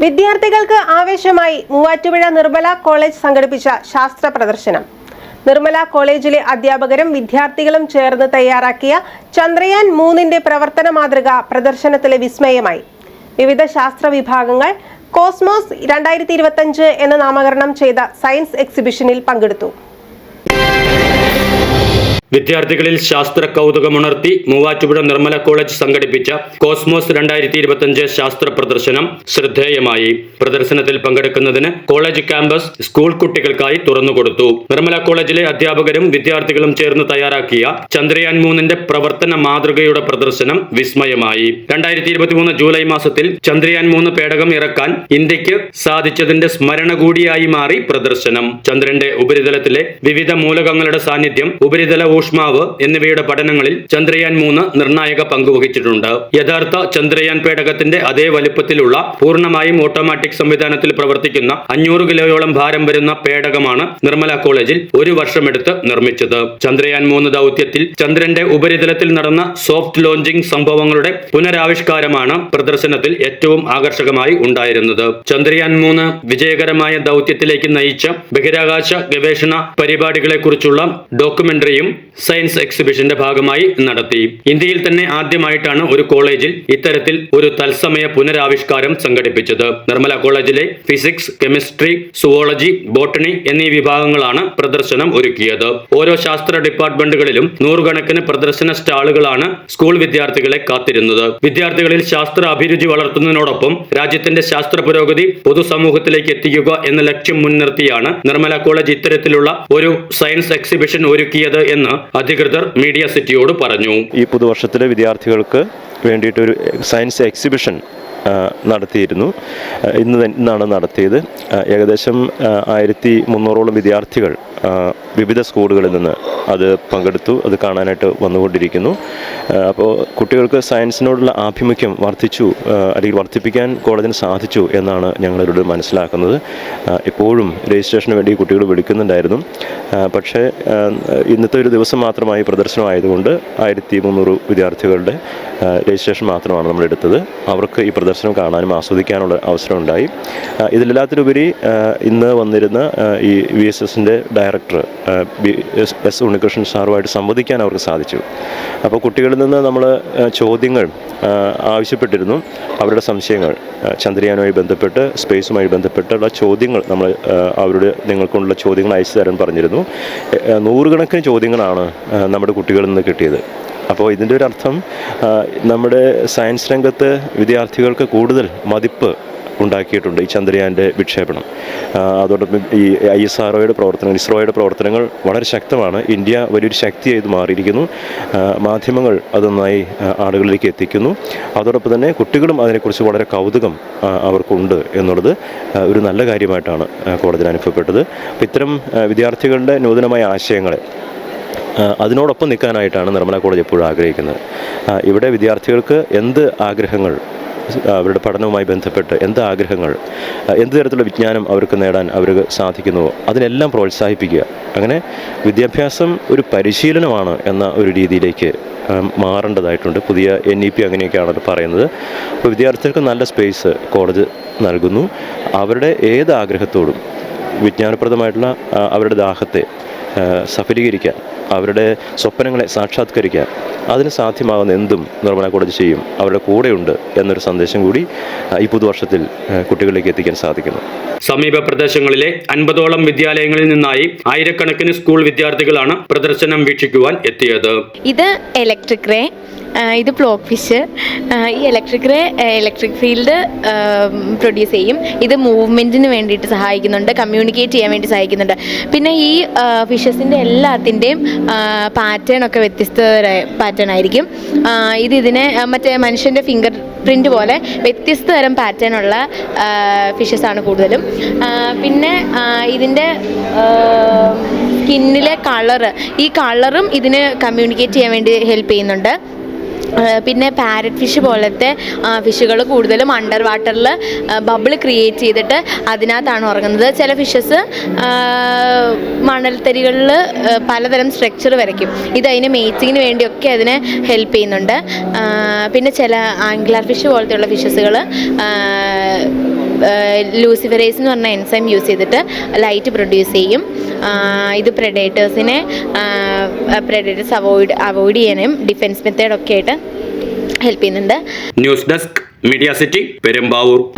വിദ്യാർത്ഥികൾക്ക് ആവേശമായി മൂവാറ്റുപുഴ നിർമ്മല കോളേജ് സംഘടിപ്പിച്ച ശാസ്ത്ര പ്രദർശനം. നിർമ്മല കോളേജിലെ അധ്യാപകരും വിദ്യാർത്ഥികളും ചേർന്ന് തയ്യാറാക്കിയ ചന്ദ്രയാൻ 3ന്റെ പ്രവർത്തന മാതൃക പ്രദർശനത്തിലെ വിസ്മയമായി. വിവിധ ശാസ്ത്ര വിഭാഗങ്ങൾ കോസ്മോസ് 2025 എന്ന് നാമകരണം ചെയ്ത സയൻസ് എക്സിബിഷനിൽ പങ്കെടുത്തു. വിദ്യാർത്ഥികളിൽ ശാസ്ത്ര കൗതുകമുണർത്തി മൂവാറ്റുപുഴ നിർമ്മല കോളേജ് സംഘടിപ്പിച്ച കോസ്മോസ് 2025 ശാസ്ത്ര പ്രദർശനം ശ്രദ്ധേയമായി. പ്രദർശനത്തിൽ പങ്കെടുക്കുന്നതിന് കോളേജ് ക്യാമ്പസ് സ്കൂൾ കുട്ടികൾക്കായി തുറന്നുകൊടുത്തു. നിർമ്മല കോളേജിലെ അധ്യാപകരും വിദ്യാർത്ഥികളും ചേർന്ന് തയ്യാറാക്കിയ ചന്ദ്രയാൻ 3ന്റെ പ്രവർത്തന മാതൃകയുടെ പ്രദർശനം വിസ്മയമായി. 2023 ജൂലൈ മാസത്തിൽ ചന്ദ്രയാൻ 3 പേടകം ഇറക്കാൻ ഇന്ത്യക്ക് സാധിച്ചതിന്റെ സ്മരണ കൂടിയായി മാറി പ്രദർശനം. ചന്ദ്രന്റെ ഉപരിതലത്തിലെ വിവിധ മൂലകങ്ങളുടെ സാന്നിധ്യം, ഉപരിതല ഊഷ്മാവ് എന്നിവയുടെ പഠനങ്ങളിൽ ചന്ദ്രയാൻ 3 നിർണായക പങ്കുവഹിച്ചിട്ടുണ്ട്. യഥാർത്ഥ ചന്ദ്രയാൻ പേടകത്തിന്റെ അതേ വലുപ്പത്തിലുള്ള പൂർണ്ണമായും ഓട്ടോമാറ്റിക് സംവിധാനത്തിൽ പ്രവർത്തിക്കുന്ന 500 കിലോയോളം ഭാരം വരുന്ന പേടകമാണ് നിർമ്മല കോളേജിൽ ഒരു വർഷമെടുത്ത് നിർമ്മിച്ചത്. ചന്ദ്രയാൻ 3 ദൗത്യത്തിൽ ചന്ദ്രന്റെ ഉപരിതലത്തിൽ നടന്ന സോഫ്റ്റ് ലോഞ്ചിങ് സംഭവങ്ങളുടെ പുനരാവിഷ്കാരമാണ് പ്രദർശനത്തിൽ ഏറ്റവും ആകർഷകമായി ഉണ്ടായിരുന്നത്. ചന്ദ്രയാൻ 3 വിജയകരമായ ദൗത്യത്തിലേക്ക് നയിച്ച ബഹിരാകാശ ഗവേഷണ പരിപാടികളെക്കുറിച്ചുള്ള ഡോക്യുമെന്ററിയും സയൻസ് എക്സിബിഷന്റെ ഭാഗമായി നടത്തി. ഇന്ത്യയിൽ തന്നെ ആദ്യമായിട്ടാണ് ഒരു കോളേജിൽ ഇത്തരത്തിൽ ഒരു തത്സമയ പുനരാവിഷ്കാരം സംഘടിപ്പിച്ചത്. നിർമ്മല കോളേജിലെ ഫിസിക്സ്, കെമിസ്ട്രി, സുവോളജി, ബോട്ടണി എന്നീ വിഭാഗങ്ങളാണ് പ്രദർശനം ഒരുക്കിയത്. ഓരോ ശാസ്ത്ര ഡിപ്പാർട്ട്മെന്റുകളിലും നൂറുകണക്കിന് പ്രദർശന സ്റ്റാളുകളാണ് സ്കൂൾ വിദ്യാർത്ഥികളെ കാത്തിരുന്നത്. വിദ്യാർത്ഥികളിൽ ശാസ്ത്ര അഭിരുചി വളർത്തുന്നതിനോടൊപ്പം രാജ്യത്തിന്റെ ശാസ്ത്ര പുരോഗതി പൊതുസമൂഹത്തിലേക്ക് എത്തിക്കുക എന്ന ലക്ഷ്യം മുൻനിർത്തിയാണ് നിർമ്മല കോളേജ് ഇത്തരത്തിലുള്ള ഒരു സയൻസ് എക്സിബിഷൻ ഒരുക്കിയത് എന്ന് അധികൃതർ മീഡിയ സിറ്റിയോട് പറഞ്ഞു. ഈ പുതുവർഷത്തിലെ വിദ്യാർത്ഥികൾക്ക് വേണ്ടിയിട്ട് ഒരു സയൻസ് എക്സിബിഷൻ നടത്തിയിരുന്നു. ഇന്നാണ് നടത്തിയത്. ഏകദേശം 1300ഓളം വിദ്യാർത്ഥികൾ വിവിധ സ്കൂളുകളിൽ നിന്ന് അത് പങ്കെടുത്തു. അത് കാണാനായിട്ട് വന്നുകൊണ്ടിരിക്കുന്നു. അപ്പോൾ കുട്ടികൾക്ക് സയൻസിനോടുള്ള ആഭിമുഖ്യം അല്ലെങ്കിൽ വർദ്ധിപ്പിക്കാൻ കോളേജിന് സാധിച്ചു എന്നാണ് ഞങ്ങളിവിടെ മനസ്സിലാക്കുന്നത്. എപ്പോഴും രജിസ്ട്രേഷന് വേണ്ടി കുട്ടികൾ വിളിക്കുന്നുണ്ടായിരുന്നു. പക്ഷേ ഇന്നത്തെ ഒരു ദിവസം മാത്രമായി പ്രദർശനമായതുകൊണ്ട് 1300 വിദ്യാർത്ഥികളുടെ രജിസ്ട്രേഷൻ മാത്രമാണ് നമ്മൾ എടുത്തത്. അവർക്ക് ഈ പ്രദർശനം കാണാനും ആസ്വദിക്കാനുള്ള അവസരം ഉണ്ടായി. ഇതിലെല്ലാത്തിനുപരി ഇന്ന് വന്നിരുന്ന ഈ VSSന്റെ ഡയറക്ടർ S. ഉണ്ണികൃഷ്ണൻ സാറുമായിട്ട് സംവദിക്കാൻ അവർക്ക് സാധിച്ചു. അപ്പോൾ കുട്ടികളിൽ നിന്ന് നമ്മൾ ചോദ്യങ്ങൾ ആവശ്യപ്പെട്ടിരുന്നു. അവരുടെ സംശയങ്ങൾ ചന്ദ്രയാനുമായി ബന്ധപ്പെട്ട്, സ്പേസുമായി ബന്ധപ്പെട്ടുള്ള ചോദ്യങ്ങൾ നിങ്ങൾക്കുള്ള ചോദ്യങ്ങൾ അയച്ചു തരാൻ പറഞ്ഞിരുന്നു. 100 കണക്കിന് ചോദ്യങ്ങളാണ് നമ്മുടെ കുട്ടികളിൽ നിന്ന് കിട്ടിയത്. അപ്പോൾ ഇതിൻ്റെ ഒരു അർത്ഥം നമ്മുടെ സയൻസ് രംഗത്ത് വിദ്യാർത്ഥികൾക്ക് കൂടുതൽ മതിപ്പ് ഉണ്ടാക്കിയിട്ടുണ്ട് ഈ ചന്ദ്രയാൻ്റെ വിക്ഷേപണം. അതോടൊപ്പം ഈ ISROയുടെ പ്രവർത്തനങ്ങൾ, ഇസ്രോയുടെ പ്രവർത്തനങ്ങൾ വളരെ ശക്തമാണ്. ഇന്ത്യ വലിയൊരു ശക്തിയായി മാറിയിരിക്കുന്നു. മാധ്യമങ്ങൾ അതൊന്നായി ആളുകളിലേക്ക് എത്തിക്കുന്നു. അതോടൊപ്പം തന്നെ കുട്ടികളും അതിനെക്കുറിച്ച് വളരെ കൗതുകം അവർക്കുണ്ട് എന്നുള്ളത് ഒരു നല്ല കാര്യമായിട്ടാണ് കോളേജിൽ അനുഭവപ്പെട്ടത്. അപ്പോൾ ഇത്തരം വിദ്യാർത്ഥികളുടെ നൂതനമായ ആശയങ്ങളെ അതിനോടൊപ്പം നിൽക്കാനായിട്ടാണ് നിർമ്മല കോളേജ് എപ്പോഴും ആഗ്രഹിക്കുന്നത്. ഇവിടെ വിദ്യാർത്ഥികൾക്ക് എന്ത് ആഗ്രഹങ്ങൾ, അവരുടെ പഠനവുമായി ബന്ധപ്പെട്ട് എന്ത് ആഗ്രഹങ്ങൾ, എന്ത് തരത്തിലുള്ള വിജ്ഞാനം അവർക്ക് നേടാൻ അവർക്ക് സാധിക്കുന്നുവോ അതിനെല്ലാം പ്രോത്സാഹിപ്പിക്കുക. അങ്ങനെ വിദ്യാഭ്യാസം ഒരു പരിശീലനമാണ് എന്ന ഒരു രീതിയിലേക്ക് മാറേണ്ടതായിട്ടുണ്ട്. പുതിയ NEP അങ്ങനെയൊക്കെയാണത് പറയുന്നത്. അപ്പോൾ വിദ്യാർത്ഥികൾക്ക് നല്ല സ്പേസ് കോളേജ് നൽകുന്നു. അവരുടെ ഏത് ആഗ്രഹത്തോടും വിജ്ഞാനപ്രദമായിട്ടുള്ള അവരുടെ ദാഹത്തെ സഫലീകരിക്കാൻ, അവരുടെ സ്വപ്നങ്ങളെ സാക്ഷാത്കരിക്കാൻ അതിന് സാധ്യമാകുന്ന എന്തും നിർമ്മല കോളേജ് ചെയ്യും, അവരുടെ കൂടെയുണ്ട് എന്നൊരു സന്ദേശം കൂടി ഈ പുതുവർഷത്തിൽ കുട്ടികളിലേക്ക് എത്തിക്കാൻ സാധിക്കുന്നു. സമീപ പ്രദേശങ്ങളിലെ 50ഓളം വിദ്യാലയങ്ങളിൽ നിന്നായി ആയിരക്കണക്കിന് സ്കൂൾ വിദ്യാർത്ഥികളാണ് പ്രദർശനം വീക്ഷിക്കുവാൻ എത്തിയത്. ഇത് ഇലക്ട്രിക് റേ, ഇത് പ്ലോക്ക് ഫിഷ്. ഈ ഇലക്ട്രിക് ഫീൽഡ് പ്രൊഡ്യൂസ് ചെയ്യും. ഇത് മൂവ്മെൻറ്റിന് വേണ്ടിയിട്ട് സഹായിക്കുന്നുണ്ട്, കമ്മ്യൂണിക്കേറ്റ് ചെയ്യാൻ വേണ്ടി സഹായിക്കുന്നുണ്ട്. പിന്നെ ഈ ഫിഷസിൻ്റെ എല്ലാത്തിൻ്റെയും പാറ്റേൺ ഒക്കെ വ്യത്യസ്ത പാറ്റേൺ ആയിരിക്കും. ഇതിനെ മറ്റേ മനുഷ്യൻ്റെ ഫിംഗർ പ്രിൻ്റ് പോലെ വ്യത്യസ്ത തരം പാറ്റേൺ ഉള്ള ഫിഷസാണ് കൂടുതലും. പിന്നെ ഇതിൻ്റെ സ്കിന്നിലെ ഈ കളറും ഇതിന് കമ്മ്യൂണിക്കേറ്റ് ചെയ്യാൻ വേണ്ടി ഹെൽപ്പ് ചെയ്യുന്നുണ്ട്. പിന്നെ പാരറ്റ് ഫിഷ് പോലത്തെ ഫിഷുകൾ കൂടുതലും അണ്ടർ വാട്ടറിൽ ബബിൾ ക്രിയേറ്റ് ചെയ്തിട്ട് അതിനകത്താണ് ഉറങ്ങുന്നത്. ചില ഫിഷസ് മണൽത്തരികളിൽ പലതരം സ്ട്രക്ചർ വരയ്ക്കും. ഇത് അതിന് മേറ്റിങ്ങിന് വേണ്ടിയൊക്കെ അതിനെ ഹെൽപ്പ് ചെയ്യുന്നുണ്ട്. പിന്നെ ചില ആംഗ്ലർ ഫിഷ് പോലത്തെയുള്ള ഫിഷസുകൾ ലൂസിഫറേസ് എന്ന് പറഞ്ഞ എൻസൈം യൂസ് ചെയ്തിട്ട് ലൈറ്റ് പ്രൊഡ്യൂസ് ചെയ്യും. ഇത് പ്രെഡേറ്റേഴ്സ് അവോയ്ഡ് ചെയ്യാനും ഡിഫെൻസ് മെത്തേഡൊക്കെ ആയിട്ട് ഹെൽപ്പ് ചെയ്യുന്നുണ്ട്. News desk media city Perumbavoor.